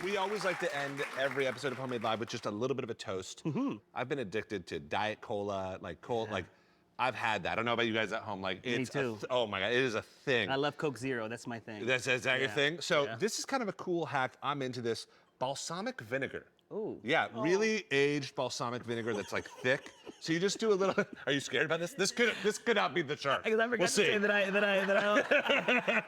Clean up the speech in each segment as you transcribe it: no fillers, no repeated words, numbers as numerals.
We always like to end every episode of Homemade Live with just a little bit of a toast. I've been addicted to Diet Cola, like I've had that. I don't know about you guys at home. Like, it's Me too. Oh my God, it is a thing. I love Coke Zero. That's my thing. Is that your thing? So Yeah. this is kind of a cool hack. I'm into this. Balsamic vinegar. Ooh. Yeah, really aged balsamic vinegar that's like thick. So you just do a little. Are you scared about this? This could not be the shark. Because I forgot to say that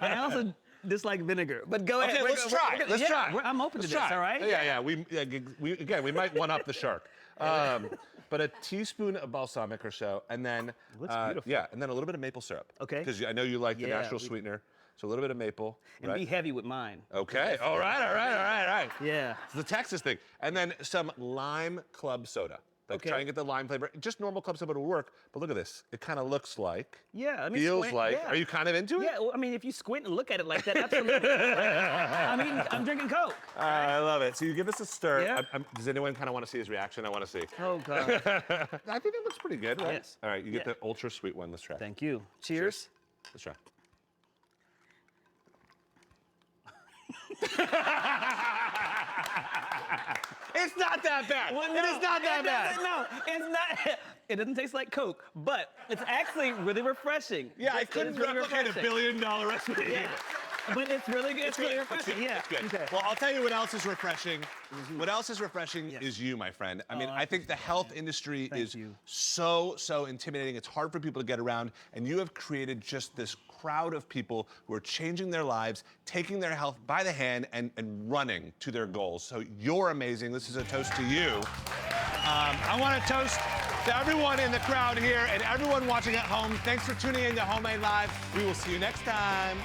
I also dislike vinegar. But go ahead. Okay, let's try. Let's try. I'm open to this. Try. All right. Yeah. We might one up the shark. But a teaspoon of balsamic or so, and then Looks beautiful. yeah, and then a little bit of maple syrup. Okay. Because I know you like the Yeah, natural sweetener, so a little bit of maple. And be heavy with mine. Okay. All right. Yeah. It's the Texas thing, and then some lime club soda. Like Okay. try and get the lime flavor. Just normal club soda will work, but look at this. It kind of looks like. Yeah. I mean, Feels squint, like. yeah. Are you kind of into it? Yeah. Well, I mean, if you squint and look at it like that, absolutely. I mean, I'm drinking Coke. I love it. So you give us a stir. Yeah. Does anyone kind of want to see his reaction? I want to see. Oh God. I think it looks pretty good, right? Yes. All right, you get Yeah. the ultra sweet one. Let's try. Thank you. Cheers. Let's try. It's not that bad. Well, it is not that bad. No, it's not. It doesn't taste like Coke, but it's actually really refreshing. Yeah, I It's couldn't really replicate refreshing. $1 billion recipe. Yeah. But it's really good. It's really refreshing. Yeah. It's good. Okay. Well, I'll tell you what else is refreshing. What else is refreshing is you, my friend. I mean, I think the health industry is so intimidating. It's hard for people to get around, and you have created just this crowd of people who are changing their lives, taking their health by the hand, and running to their goals. So you're amazing. This is a toast to you. I want to toast to everyone in the crowd here and everyone watching at home. Thanks for tuning in to Homemade Live. We will see you next time.